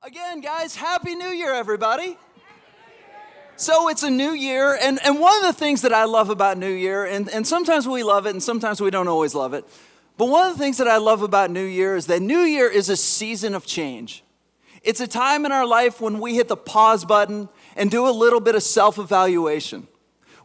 Again, guys, Happy New Year, everybody. So it's a new year, and one of the things that I love about New Year, and sometimes we love it and sometimes we don't always love it, but one of the things that I love about New Year is that New Year is a season of change. It's a time in our life when we hit the pause button and do a little bit of self-evaluation.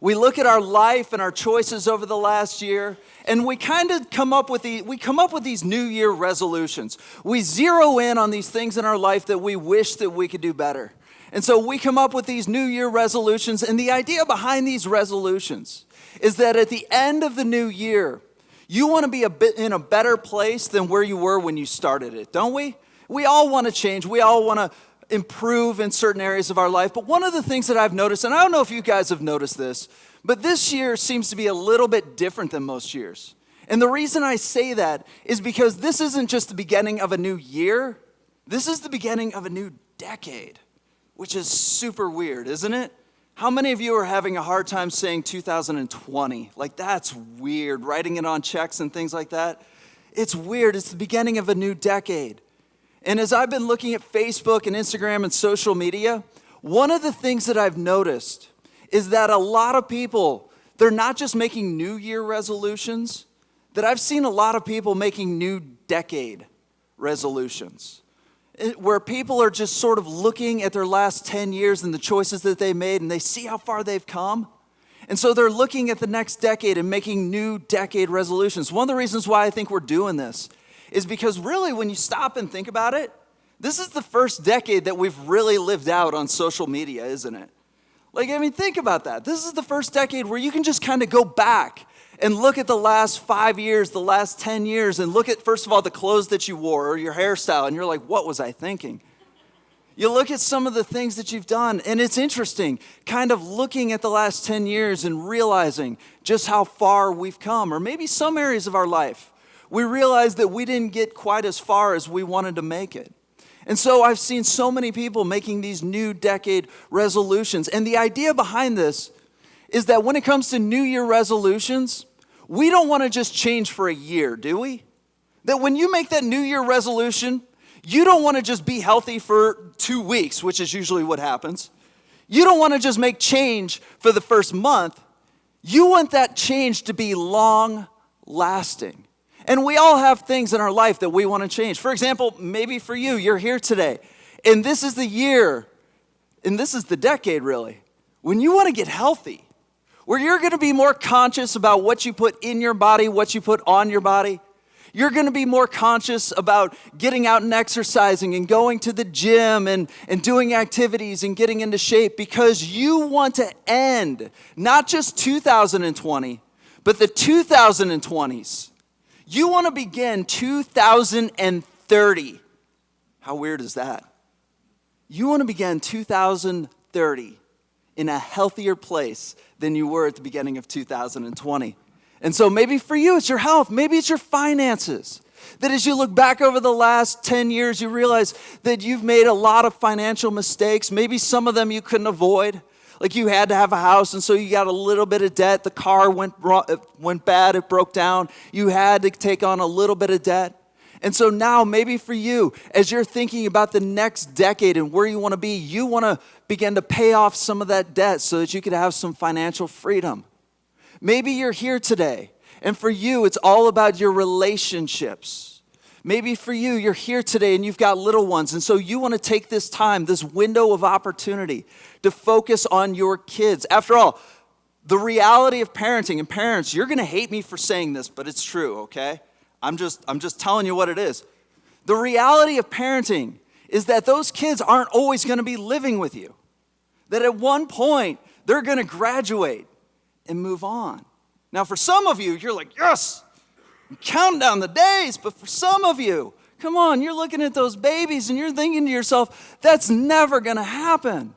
We look at our life and our choices over the last year, and we kind of come up with these New Year resolutions. We zero in on these things in our life that we wish that we could do better. And so we come up with these New Year resolutions, and the idea behind these resolutions is that at the end of the new year, you want to be in a better place than where you were when you started it, don't we? We all want to change. We all want to improve in certain areas of our life. But one of the things that I've noticed, and I don't know if you guys have noticed this, but this year seems to be a little bit different than most years. And the reason I say that is because this isn't just the beginning of a new year. This is the beginning of a new decade, which is super weird, isn't it? How many of you are having a hard time saying 2020? Like, that's weird, writing it on checks and things like that. It's weird. It's the beginning of a new decade. And as I've been looking at Facebook and Instagram and social media, one of the things that I've noticed is that a lot of people, they're not just making New Year resolutions, that I've seen a lot of people making new decade resolutions, where people are just sort of looking at their last 10 years and the choices that they made, and they see how far they've come. And so they're looking at the next decade and making new decade resolutions. One of the reasons why I think we're doing this is because really when you stop and think about it, this is the first decade that we've really lived out on social media, isn't it? Like, I mean, think about that. This is the first decade where you can just kind of go back and look at the last 5 years, the last 10 years, and look at, first of all, the clothes that you wore or your hairstyle, and you're like, what was I thinking? You look at some of the things that you've done, and it's interesting, kind of looking at the last 10 years and realizing just how far we've come, or maybe some areas of our life. We realize that we didn't get quite as far as we wanted to make it. And so I've seen so many people making these new decade resolutions. And the idea behind this is that when it comes to New Year resolutions, we don't want to just change for a year, do we? That when you make that New Year resolution, you don't want to just be healthy for 2 weeks, which is usually what happens. You don't want to just make change for the first month. You want that change to be long lasting. And we all have things in our life that we want to change. For example, maybe for you, you're here today, and this is the year, and this is the decade really, when you want to get healthy, where you're going to be more conscious about what you put in your body, what you put on your body. You're going to be more conscious about getting out and exercising and going to the gym and doing activities and getting into shape because you want to end not just 2020, but the 2020s. You want to begin 2030. How weird is that? You want to begin 2030 in a healthier place than you were at the beginning of 2020. And so maybe for you, it's your health. Maybe it's your finances. That as you look back over the last 10 years, you realize that you've made a lot of financial mistakes. Maybe some of them you couldn't avoid. Like you had to have a house, and so you got a little bit of debt. The car went bad, it broke down. You had to take on a little bit of debt. And so now maybe for you, as you're thinking about the next decade and where you want to be, you want to begin to pay off some of that debt so that you could have some financial freedom. Maybe you're here today, and for you, it's all about your relationships. Maybe for you, you're here today and you've got little ones, and so you want to take this time, this window of opportunity to focus on your kids. After all, the reality of parenting, and parents, you're going to hate me for saying this, but it's true, okay? I'm just telling you what it is. The reality of parenting is that those kids aren't always going to be living with you. That at one point, they're going to graduate and move on. Now, for some of you, you're like, yes! I'm counting down the days, but for some of you, come on, you're looking at those babies and you're thinking to yourself, that's never going to happen.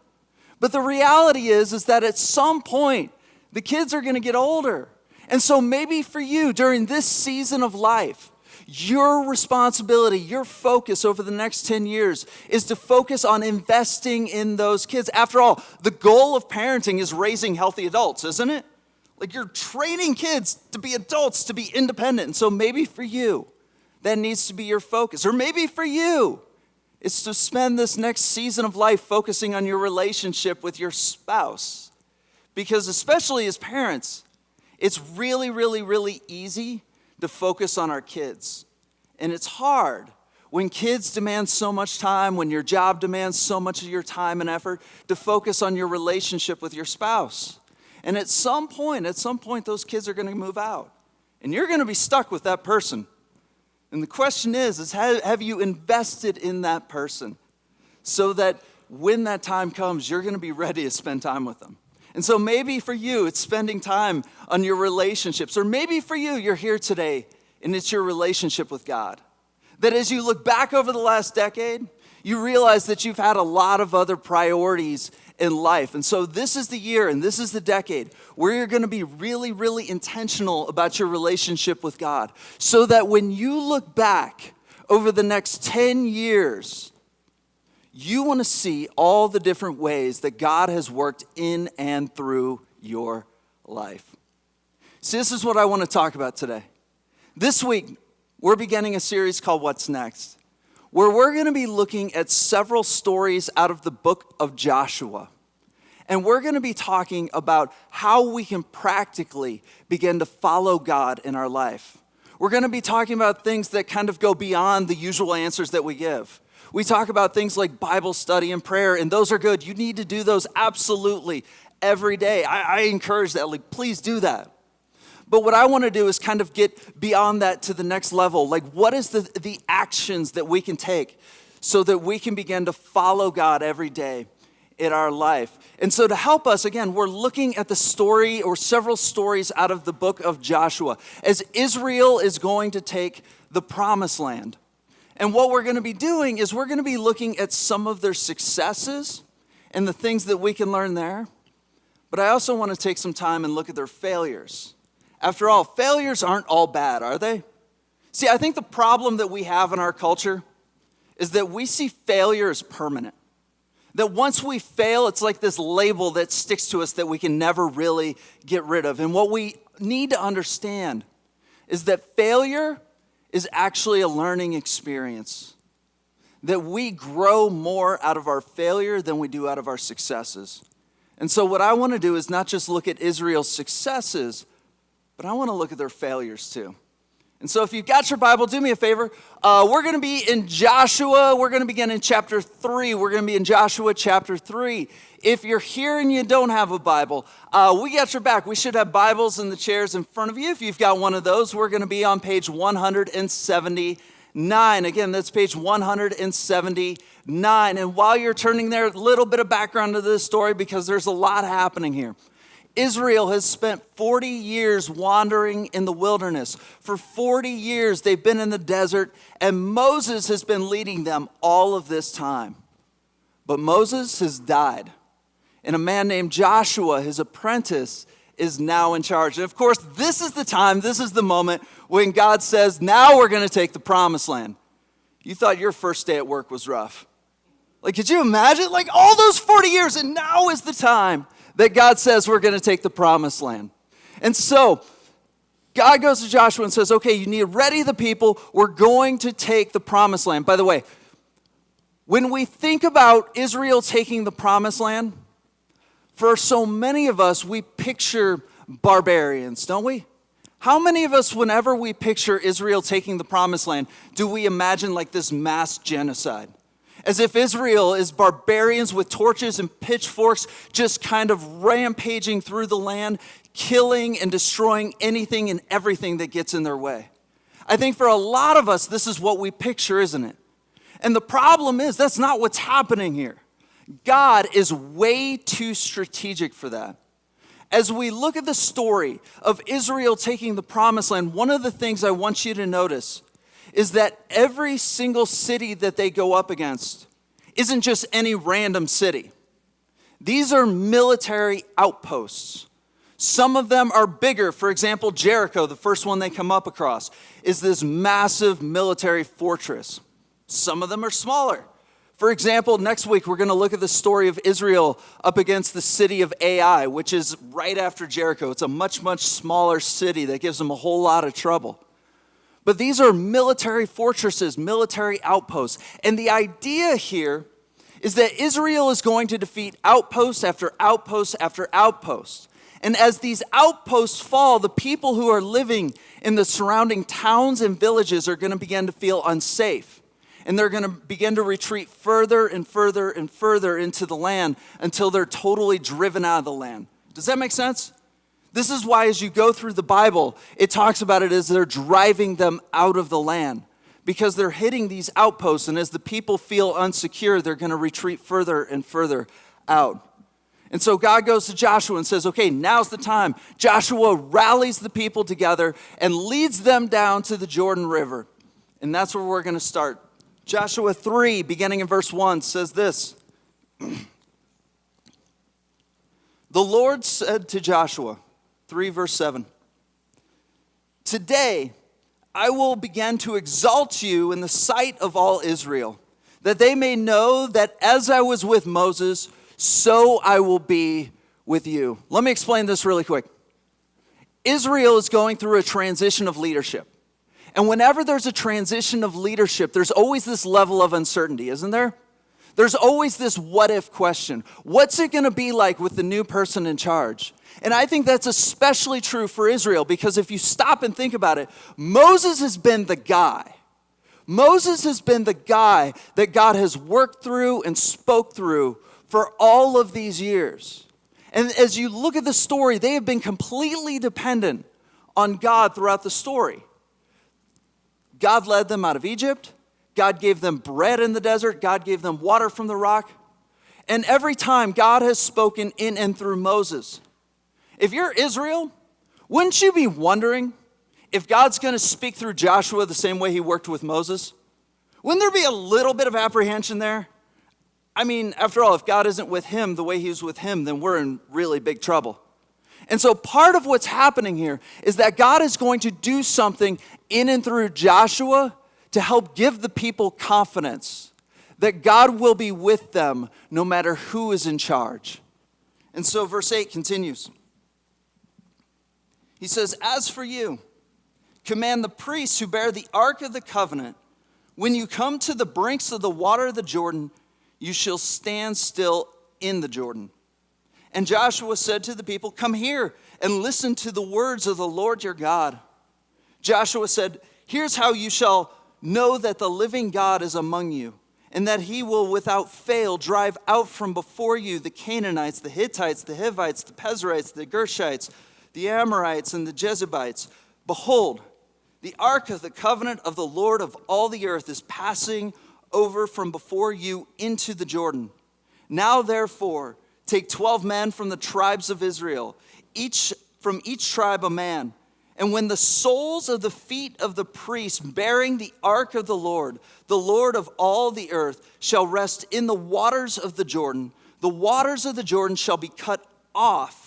But the reality is that at some point, the kids are going to get older. And so maybe for you, during this season of life, your responsibility, your focus over the next 10 years is to focus on investing in those kids. After all, the goal of parenting is raising healthy adults, isn't it? Like you're training kids to be adults, to be independent. And so maybe for you, that needs to be your focus. Or maybe for you, It's to spend this next season of life focusing on your relationship with your spouse. Because especially as parents, it's really, really, really easy to focus on our kids. And it's hard when kids demand so much time, when your job demands so much of your time and effort, to focus on your relationship with your spouse. And at some point, those kids are going to move out. And you're going to be stuck with that person. And the question is have you invested in that person so that when that time comes, you're going to be ready to spend time with them? And so maybe for you, it's spending time on your relationships. Or maybe for you, you're here today, and it's your relationship with God. That as you look back over the last decade, you realize that you've had a lot of other priorities in life. And so this is the year and this is the decade where you're going to be really, really intentional about your relationship with God. So that when you look back over the next 10 years, you want to see all the different ways that God has worked in and through your life. See, this is what I want to talk about today. This week, we're beginning a series called What's Next, where we're going to be looking at several stories out of the book of Joshua. And we're going to be talking about how we can practically begin to follow God in our life. We're going to be talking about things that kind of go beyond the usual answers that we give. We talk about things like Bible study and prayer, and those are good. You need to do those absolutely every day. I encourage that. Like, please do that. But what I want to do is kind of get beyond that to the next level. Like, what is the actions that we can take so that we can begin to follow God every day in our life? And so to help us, again, we're looking at the story or several stories out of the book of Joshua as Israel is going to take the promised land. And what we're going to be doing is we're going to be looking at some of their successes and the things that we can learn there. But I also want to take some time and look at their failures. After all, failures aren't all bad, are they? See, I think the problem that we have in our culture is that we see failure as permanent. That once we fail, it's like this label that sticks to us that we can never really get rid of. And what we need to understand is that failure is actually a learning experience. That we grow more out of our failure than we do out of our successes. And so what I want to do is not just look at Israel's successes, but I want to look at their failures too. And so if you've got your Bible, do me a favor. We're going to be in Joshua. We're going to begin in chapter 3. We're going to be in Joshua chapter 3. If you're here and you don't have a Bible, we got your back. We should have Bibles in the chairs in front of you. If you've got one of those, we're going to be on page 179. Again, that's page 179. And while you're turning there, a little bit of background to this story because there's a lot happening here. Israel has spent 40 years wandering in the wilderness. For 40 years, they've been in the desert, and Moses has been leading them all of this time. But Moses has died, and a man named Joshua, his apprentice, is now in charge. And of course, this is the time, this is the moment when God says, now we're going to take the promised land. You thought your first day at work was rough. Like, could you imagine? Like, all those 40 years, and now is the time that God says we're going to take the promised land. And so God goes to Joshua and says, okay, you need to ready the people. We're going to take the promised land. By the way, when we think about Israel taking the promised land, for so many of us, we picture barbarians, don't we? How many of us, whenever we picture Israel taking the promised land, do we imagine like this mass genocide? As if Israel is barbarians with torches and pitchforks just kind of rampaging through the land, killing and destroying anything and everything that gets in their way. I think for a lot of us, this is what we picture, isn't it? And the problem is that's not what's happening here. God is way too strategic for that. As we look at the story of Israel taking the promised land, one of the things I want you to notice is that every single city that they go up against isn't just any random city. These are military outposts. Some of them are bigger. For example, Jericho, the first one they come up across, is this massive military fortress. Some of them are smaller. For example, next week we're going to look at the story of Israel up against the city of Ai, which is right after Jericho. It's a much, much smaller city that gives them a whole lot of trouble. But these are military fortresses, military outposts. And the idea here is that Israel is going to defeat outpost after outpost after outpost. And as these outposts fall, the people who are living in the surrounding towns and villages are going to begin to feel unsafe. And they're going to begin to retreat further and further and further into the land until they're totally driven out of the land. Does that make sense? This is why as you go through the Bible, it talks about it as they're driving them out of the land. Because they're hitting these outposts, and as the people feel unsecure, they're going to retreat further and further out. And so God goes to Joshua and says, okay, now's the time. Joshua rallies the people together and leads them down to the Jordan River. And that's where we're going to start. Joshua 3, beginning in verse 1, says this. The Lord said to Joshua, 3 verse 7, today I will begin to exalt you in the sight of all Israel, that they may know that as I was with Moses, so I will be with you. Let me explain this really quick. Israel is going through a transition of leadership. And whenever there's a transition of leadership, there's always this level of uncertainty, isn't there? There's always this what if question. What's it going to be like with the new person in charge? And I think that's especially true for Israel, because if you stop and think about it, Moses has been the guy. Moses has been the guy that God has worked through and spoke through for all of these years. And as you look at the story, they have been completely dependent on God throughout the story. God led them out of Egypt. God gave them bread in the desert. God gave them water from the rock. And every time God has spoken in and through Moses. If you're Israel, wouldn't you be wondering if God's going to speak through Joshua the same way he worked with Moses? Wouldn't there be a little bit of apprehension there? I mean, after all, if God isn't with him the way he was with him, then we're in really big trouble. And so part of what's happening here is that God is going to do something in and through Joshua to help give the people confidence that God will be with them no matter who is in charge. And so verse 8 continues. He says, as for you, command the priests who bear the ark of the covenant, when you come to the brinks of the water of the Jordan, you shall stand still in the Jordan. And Joshua said to the people, come here and listen to the words of the Lord your God. Joshua said, here's how you shall know that the living God is among you, and that he will without fail drive out from before you the Canaanites, the Hittites, the Hivites, the Perizzites, the Gershites, the Amorites, and the Jebusites. Behold, the ark of the covenant of the Lord of all the earth is passing over from before you into the Jordan. Now therefore, take 12 men from the tribes of Israel, from each tribe a man. And when the soles of the feet of the priests bearing the ark of the Lord of all the earth, shall rest in the waters of the waters of the Jordan shall be cut off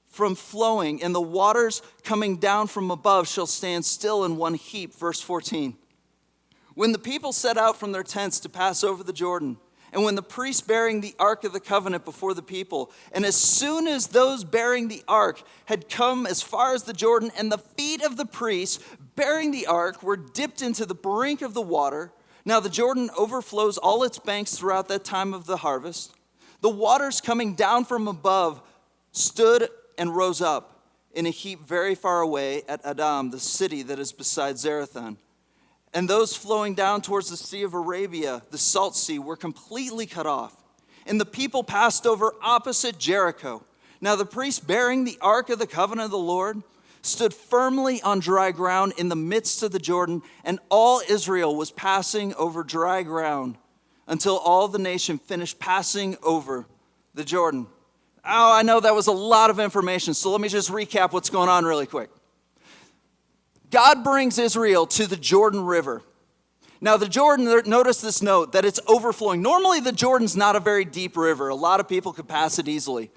from flowing, and the waters coming down from above shall stand still in one heap. Verse 14. When the people set out from their tents to pass over the Jordan, and when the priests bearing the ark of the covenant before the people, and as soon as those bearing the ark had come as far as the Jordan, and the feet of the priests bearing the ark were dipped into the brink of the water, now the Jordan overflows all its banks throughout that time of the harvest, the waters coming down from above stood and rose up in a heap very far away at Adam, the city that is beside Zarethan. And those flowing down towards the Sea of Arabia, the Salt Sea, were completely cut off. And the people passed over opposite Jericho. Now the priests bearing the ark of the covenant of the Lord stood firmly on dry ground in the midst of the Jordan, and all Israel was passing over dry ground until all the nation finished passing over the Jordan. Oh, I know that was a lot of information, so let me just recap what's going on really quick. God brings Israel to the Jordan River. Now the Jordan, notice this note, that it's overflowing. Normally the Jordan's not a very deep river. A lot of people could pass it easily.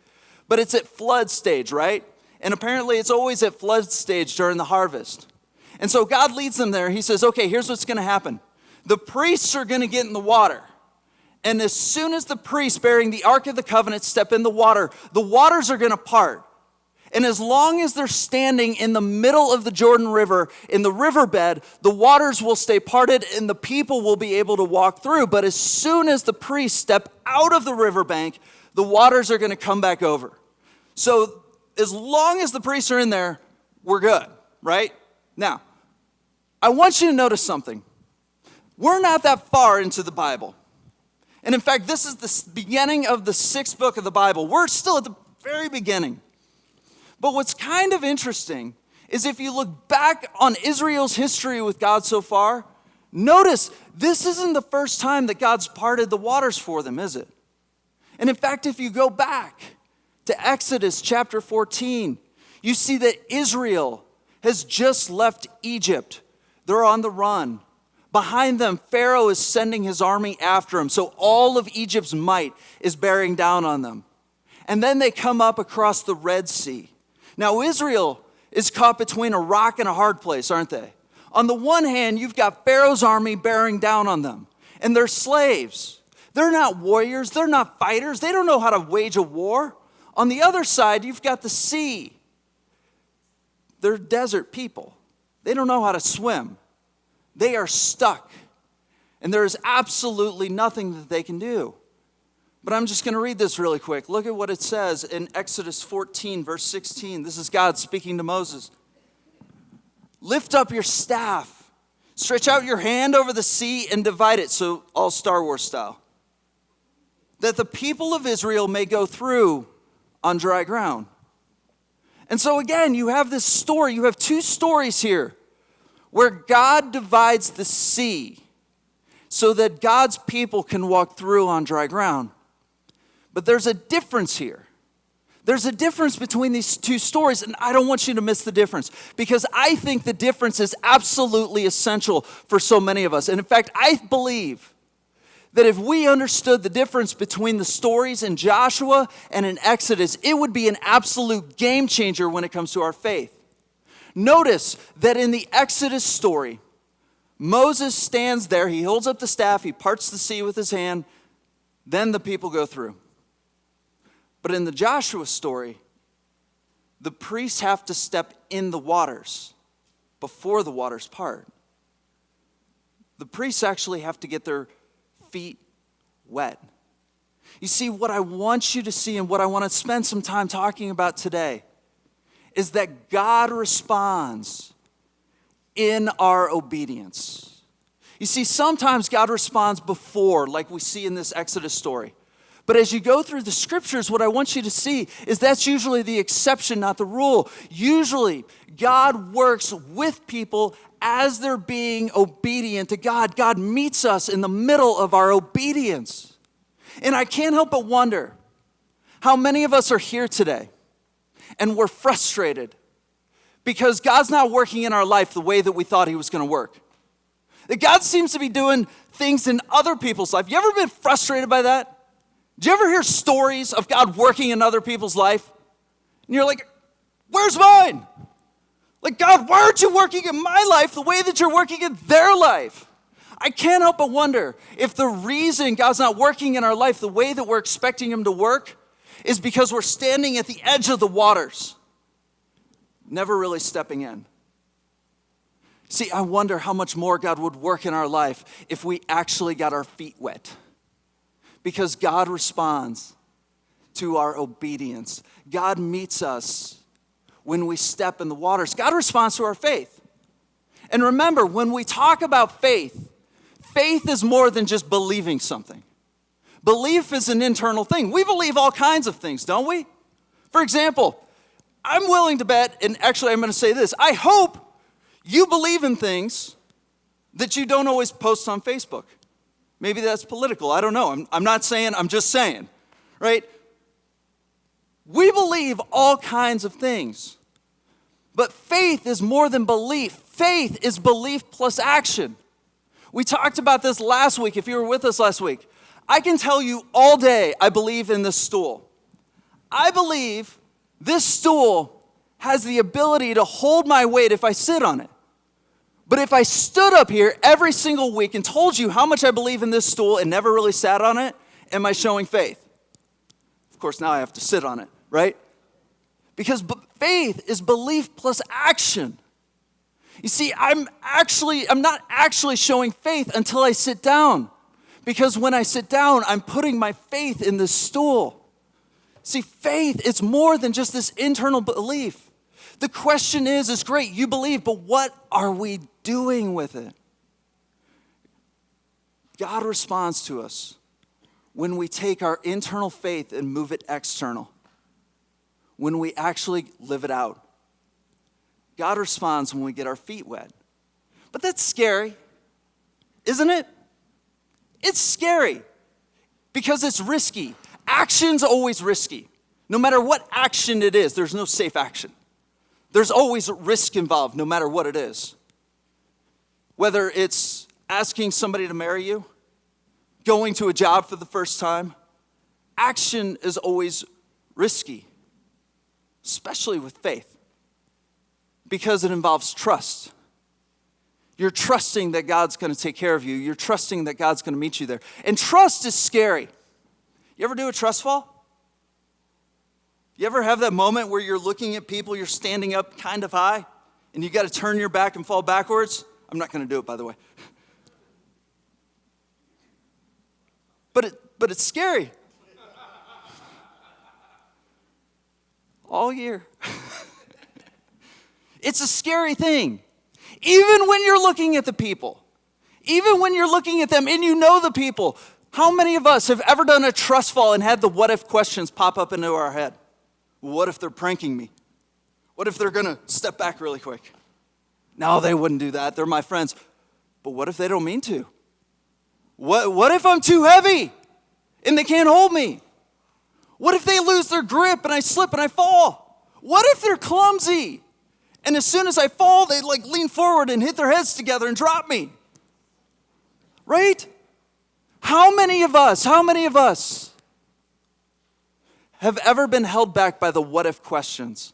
But it's at flood stage, right? And apparently it's always at flood stage during the harvest. And so God leads them there. He says, okay, here's what's going to happen. The priests are going to get in the water. And as soon as the priests bearing the Ark of the Covenant step in the waters are going to part. And as long as they're standing in the middle of the Jordan River, in the riverbed, the waters will stay parted and the people will be able to walk through. But as soon as the priests step out of the riverbank, the waters are going to come back over. So as long as the priests are in there, we're good, right? Now, I want you to notice something. We're not that far into the Bible. And in fact, this is the beginning of the 6th book of the Bible. We're still at the very beginning. But what's kind of interesting is if you look back on Israel's history with God so far, notice this isn't the first time that God's parted the waters for them, is it? And in fact, if you go back to Exodus chapter 14, you see that Israel has just left Egypt. They're on the run. Behind them, Pharaoh is sending his army after them. So all of Egypt's might is bearing down on them. And then they come up across the Red Sea. Now, Israel is caught between a rock and a hard place, aren't they? On the one hand, you've got Pharaoh's army bearing down on them. And they're slaves. They're not warriors. They're not fighters. They don't know how to wage a war. On the other side, you've got the sea. They're desert people. They don't know how to swim. They are stuck. And there is absolutely nothing that they can do. But I'm just going to read this really quick. Look at what it says in Exodus 14, verse 16. This is God speaking to Moses. Lift up your staff. Stretch out your hand over the sea and divide it. So all Star Wars style. That the people of Israel may go through on dry ground. And so again, you have this story. You have two stories here where God divides the sea so that God's people can walk through on dry ground. But there's a difference here. There's a difference between these two stories, and I don't want you to miss the difference because I think the difference is absolutely essential for so many of us. And in fact, I believe that if we understood the difference between the stories in Joshua and in Exodus, it would be an absolute game changer when it comes to our faith. Notice that in the Exodus story, Moses stands there, he holds up the staff, he parts the sea with his hand, then the people go through. But in the Joshua story, the priests have to step in the waters before the waters part. The priests actually have to get their feet wet. You see, what I want you to see and what I want to spend some time talking about today is that God responds in our obedience. You see, sometimes God responds before, like we see in this Exodus story. But as you go through the scriptures, what I want you to see is that's usually the exception, not the rule. Usually, God works with people as they're being obedient to God. God meets us in the middle of our obedience. And I can't help but wonder how many of us are here today and we're frustrated because God's not working in our life the way that we thought he was going to work. That God seems to be doing things in other people's life. You ever been frustrated by that? Did you ever hear stories of God working in other people's life? And you're like, where's mine? Like, God, why aren't you working in my life the way that you're working in their life? I can't help but wonder if the reason God's not working in our life the way that we're expecting him to work is because we're standing at the edge of the waters, never really stepping in. See, I wonder how much more God would work in our life if we actually got our feet wet. Because God responds to our obedience. God meets us when we step in the waters. God responds to our faith. And remember, when we talk about faith, faith is more than just believing something. Belief is an internal thing. We believe all kinds of things, don't we? For example, I'm willing to bet, and actually I'm going to say this, I hope you believe in things that you don't always post on Facebook. Maybe that's political. I don't know. I'm not saying, I'm just saying, right? We believe all kinds of things. But faith is more than belief. Faith is belief plus action. We talked about this last week, if you were with us last week. I can tell you all day I believe in this stool. I believe this stool has the ability to hold my weight if I sit on it. But if I stood up here every single week and told you how much I believe in this stool and never really sat on it, am I showing faith? Of course, now I have to sit on it, right? Because faith is belief plus action. You see, I'm not actually showing faith until I sit down. Because when I sit down, I'm putting my faith in this stool. See, faith is more than just this internal belief. The question is great, you believe, but what are we doing with it? God responds to us when we take our internal faith and move it external. When we actually live it out. God responds when we get our feet wet. But that's scary, isn't it? It's scary because it's risky. Action's always risky. No matter what action it is, there's no safe action. There's always risk involved, no matter what it is. Whether it's asking somebody to marry you, going to a job for the first time, action is always risky, especially with faith, because it involves trust. You're trusting that God's going to take care of you. You're trusting that God's going to meet you there. And trust is scary. You ever do a trust fall? You ever have that moment where you're looking at people, you're standing up kind of high, and you got to turn your back and fall backwards? I'm not going to do it, by the way. But it's scary. All year. It's a scary thing. Even when you're looking at the people, even when you're looking at them and you know the people, how many of us have ever done a trust fall and had the what if questions pop up into our head? What if they're pranking me? What if they're going to step back really quick? No, they wouldn't do that. They're my friends. But what if they don't mean to? What if I'm too heavy and they can't hold me? What if they lose their grip and I slip and I fall? What if they're clumsy? And as soon as I fall, they lean forward and hit their heads together and drop me. Right? How many of us have ever been held back by the what if questions?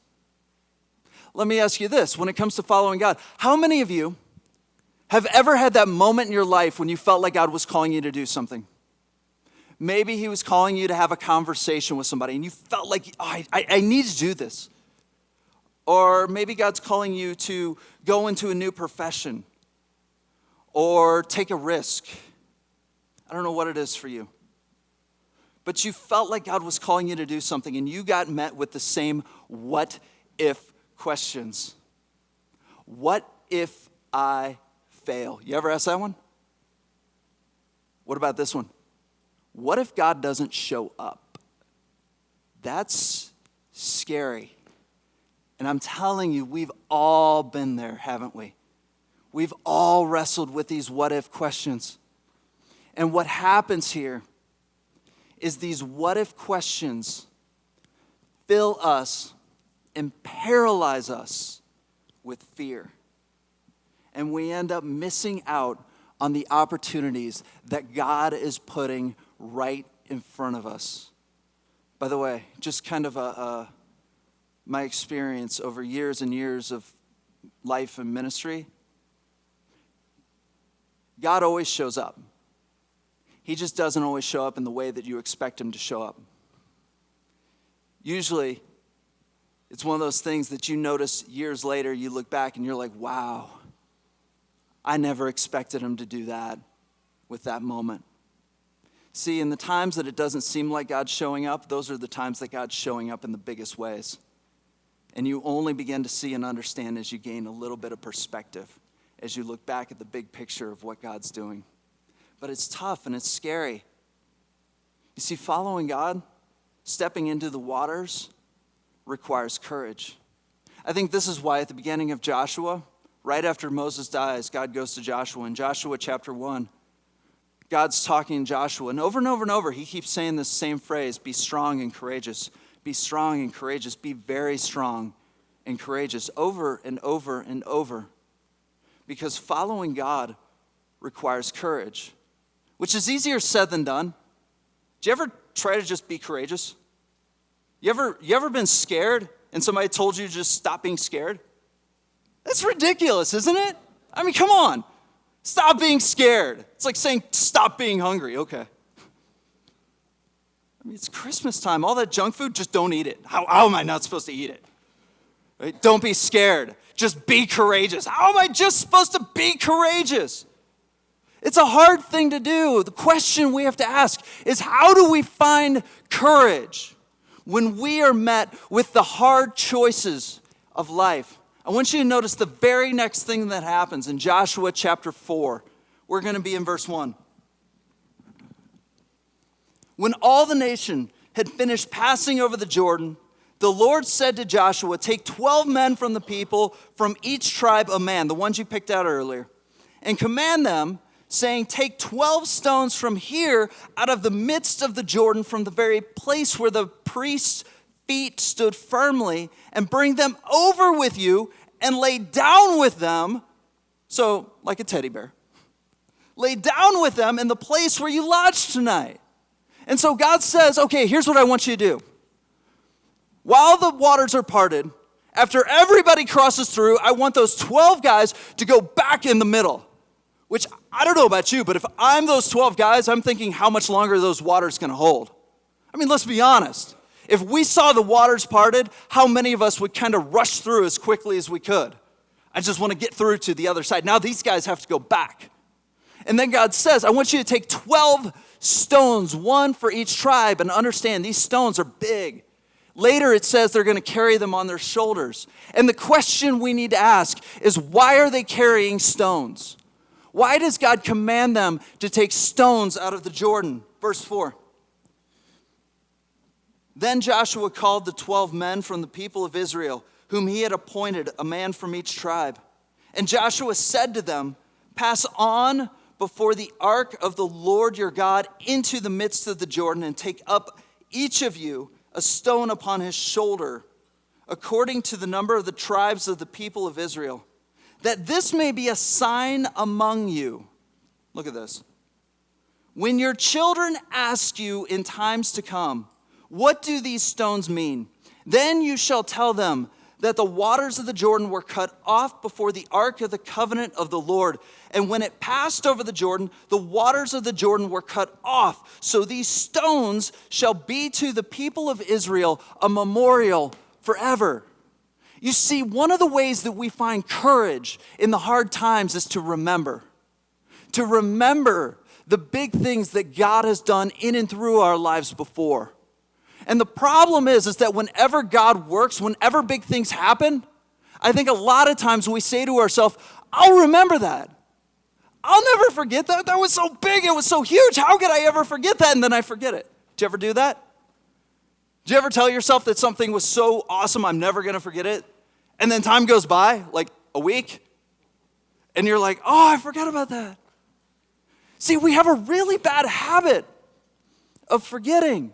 Let me ask you this. When it comes to following God, how many of you have ever had that moment in your life when you felt like God was calling you to do something? Maybe he was calling you to have a conversation with somebody and you felt like, I need to do this. Or maybe God's calling you to go into a new profession or take a risk. I don't know what it is for you. But you felt like God was calling you to do something and you got met with the same what if questions. What if I fail? You ever ask that one? What about this one? What if God doesn't show up? That's scary. And I'm telling you, we've all been there, haven't we? We've all wrestled with these what if questions. And what happens here is these what if questions fill us and paralyze us with fear. And we end up missing out on the opportunities that God is putting right in front of us. By the way, just kind of my experience over years and years of life and ministry, God always shows up. He just doesn't always show up in the way that you expect him to show up. Usually, it's one of those things that you notice years later, you look back and you're like, wow, I never expected him to do that with that moment. See, in the times that it doesn't seem like God's showing up, those are the times that God's showing up in the biggest ways. And you only begin to see and understand as you gain a little bit of perspective, as you look back at the big picture of what God's doing. But it's tough and it's scary. You see, following God, stepping into the waters, requires courage. I think this is why at the beginning of Joshua, right after Moses dies, God goes to Joshua. In Joshua chapter 1, God's talking to Joshua. And over, he keeps saying this same phrase, be strong and courageous. Be strong and courageous. Be very strong and courageous. Over and over and over. Because following God requires courage, which is easier said than done. Do you ever try to just be courageous? You ever been scared and somebody told you to just stop being scared? That's ridiculous, isn't it? I mean, come on. Stop being scared. It's like saying stop being hungry. Okay. I mean, it's Christmas time. All that junk food, just don't eat it. How am I not supposed to eat it? Right? Don't be scared. Just be courageous. How am I just supposed to be courageous? It's a hard thing to do. The question we have to ask is, how do we find courage when we are met with the hard choices of life? I want you to notice the very next thing that happens in Joshua chapter 4. We're going to be in verse 1. When all the nation had finished passing over the Jordan, the Lord said to Joshua, take 12 men from the people, from each tribe a man, the ones you picked out earlier, and command them, saying, take 12 stones from here out of the midst of the Jordan, from the very place where the priest's feet stood firmly, and bring them over with you and lay down with them, so like a teddy bear, lay down with them in the place where you lodge tonight. And so God says, okay, here's what I want you to do. While the waters are parted, after everybody crosses through, I want those 12 guys to go back in the middle. Which, I don't know about you, but if I'm those 12 guys, I'm thinking how much longer those waters can hold. I mean, let's be honest. If we saw the waters parted, how many of us would kind of rush through as quickly as we could? I just want to get through to the other side. Now these guys have to go back. And then God says, I want you to take 12 stones, one for each tribe, and understand these stones are big. Later it says they're going to carry them on their shoulders. And the question we need to ask is, why are they carrying stones? Why does God command them to take stones out of the Jordan? Verse 4. Then Joshua called the 12 men from the people of Israel, whom he had appointed, a man from each tribe. And Joshua said to them, pass on before the ark of the Lord your God into the midst of the Jordan, and take up each of you a stone upon his shoulder, according to the number of the tribes of the people of Israel, that this may be a sign among you. Look at this. When your children ask you in times to come, what do these stones mean? Then you shall tell them that the waters of the Jordan were cut off before the ark of the covenant of the Lord. And when it passed over the Jordan, the waters of the Jordan were cut off. So these stones shall be to the people of Israel a memorial forever. You see, one of the ways that we find courage in the hard times is to remember. To remember the big things that God has done in and through our lives before. And the problem is that whenever God works, whenever big things happen, I think a lot of times we say to ourselves, I'll remember that. I'll never forget that. That was so big. It was so huge. How could I ever forget that? And then I forget it. Did you ever do that? Did you ever tell yourself that something was so awesome, I'm never going to forget it? And then time goes by, like a week, and you're like, oh, I forgot about that. See, we have a really bad habit of forgetting.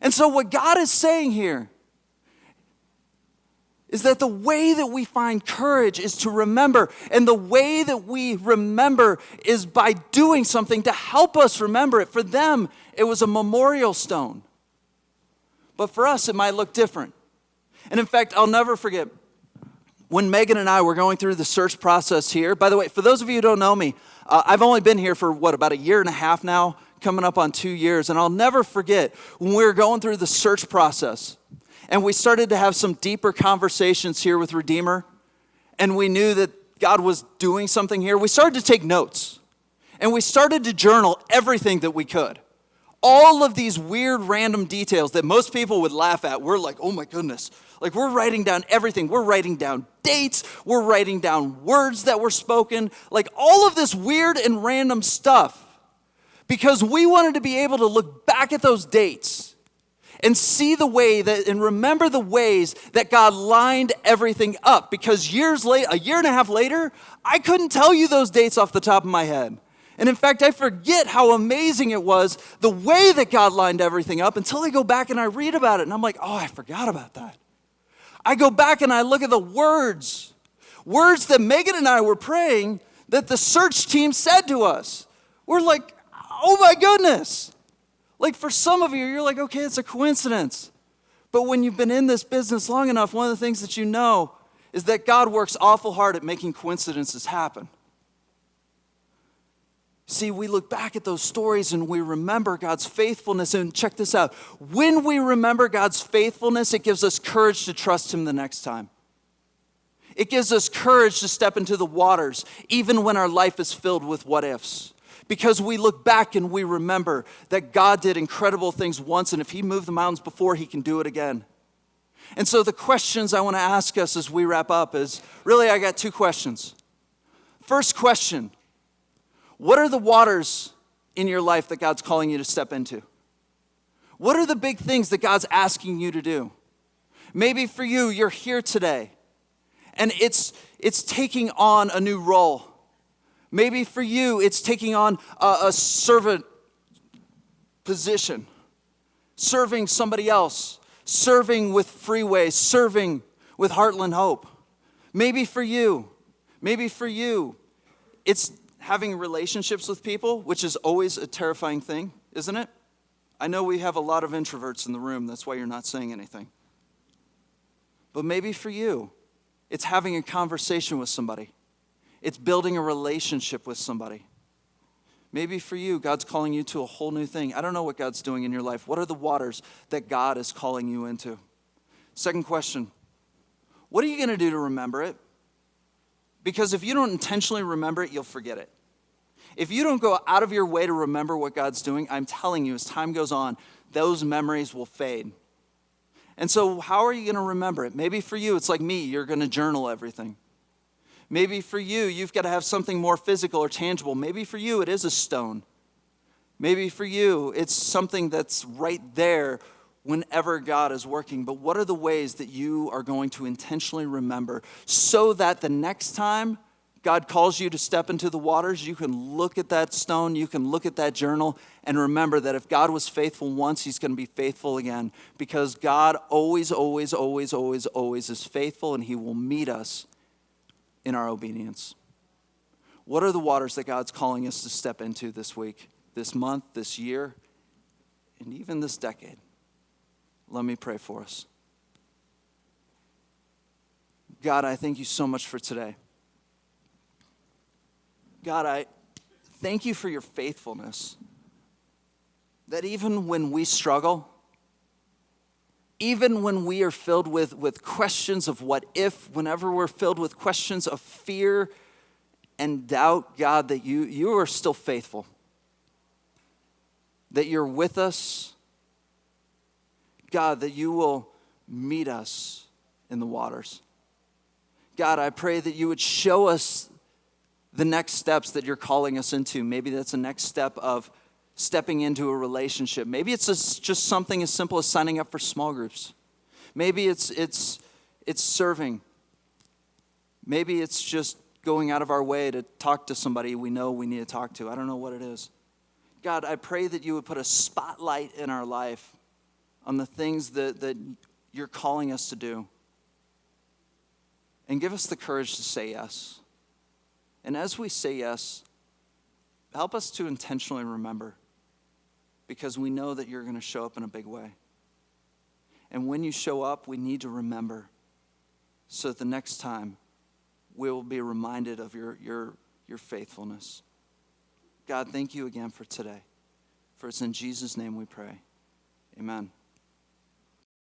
And so what God is saying here is that the way that we find courage is to remember. And the way that we remember is by doing something to help us remember it. For them, it was a memorial stone. But for us, it might look different. And in fact, I'll never forget when Megan and I were going through the search process here. By the way, for those of you who don't know me, I've only been here for, about a year and a half now, coming up on 2 years. And I'll never forget when we were going through the search process and we started to have some deeper conversations here with Redeemer, and we knew that God was doing something here. We started to take notes, and we started to journal everything that we could. All of these weird random details that most people would laugh at, we're like, oh my goodness. Like, we're writing down everything. We're writing down dates. We're writing down words that were spoken. Like, all of this weird and random stuff. Because we wanted to be able to look back at those dates and see the way that, and remember the ways that God lined everything up. Because years later, a year and a half later, I couldn't tell you those dates off the top of my head. And in fact, I forget how amazing it was, the way that God lined everything up, until I go back and I read about it. And I'm like, oh, I forgot about that. I go back and I look at the words that Megan and I were praying that the search team said to us. We're like, oh my goodness. Like, for some of you, you're like, okay, it's a coincidence. But when you've been in this business long enough, one of the things that you know is that God works awful hard at making coincidences happen. See, we look back at those stories and we remember God's faithfulness. And check this out. When we remember God's faithfulness, it gives us courage to trust Him the next time. It gives us courage to step into the waters, even when our life is filled with what ifs. Because we look back and we remember that God did incredible things once, and if he moved the mountains before, he can do it again. And so the questions I want to ask us as we wrap up is, really, I got two questions. First question, what are the waters in your life that God's calling you to step into? What are the big things that God's asking you to do? Maybe for you, you're here today, and it's taking on a new role. Maybe for you, it's taking on a servant position, serving somebody else, serving with Freeway, serving with Heartland Hope. Maybe for you, it's having relationships with people, which is always a terrifying thing, isn't it? I know we have a lot of introverts in the room. That's why you're not saying anything. But maybe for you, it's having a conversation with somebody. It's building a relationship with somebody. Maybe for you, God's calling you to a whole new thing. I don't know what God's doing in your life. What are the waters that God is calling you into? Second question, what are you going to do to remember it? Because if you don't intentionally remember it, you'll forget it. If you don't go out of your way to remember what God's doing, I'm telling you, as time goes on, those memories will fade. And so how are you going to remember it? Maybe for you, it's like me, you're going to journal everything. Maybe for you, you've got to have something more physical or tangible. Maybe for you, it is a stone. Maybe for you, it's something that's right there whenever God is working. But what are the ways that you are going to intentionally remember so that the next time God calls you to step into the waters, you can look at that stone, you can look at that journal, and remember that if God was faithful once, he's going to be faithful again. Because God always, always, always, always, always is faithful, and he will meet us in our obedience. What are the waters that God's calling us to step into this week, this month, this year, and even this decade? Let me pray for us. God, I thank you so much for today. God, I thank you for your faithfulness. That even when we struggle, even when we are filled with questions of what if, whenever we're filled with questions of fear and doubt, God, that you are still faithful. That you're with us. God, that you will meet us in the waters. God, I pray that you would show us the next steps that you're calling us into. Maybe that's the next step of stepping into a relationship. Maybe it's just something as simple as signing up for small groups. Maybe it's serving. Maybe it's just going out of our way to talk to somebody we know we need to talk to. I don't know what it is. God, I pray that you would put a spotlight in our life on the things that you're calling us to do. And give us the courage to say yes. And as we say yes, help us to intentionally remember, because we know that you're going to show up in a big way. And when you show up, we need to remember so that the next time we will be reminded of your faithfulness. God, thank you again for today. For it's in Jesus' name we pray. Amen.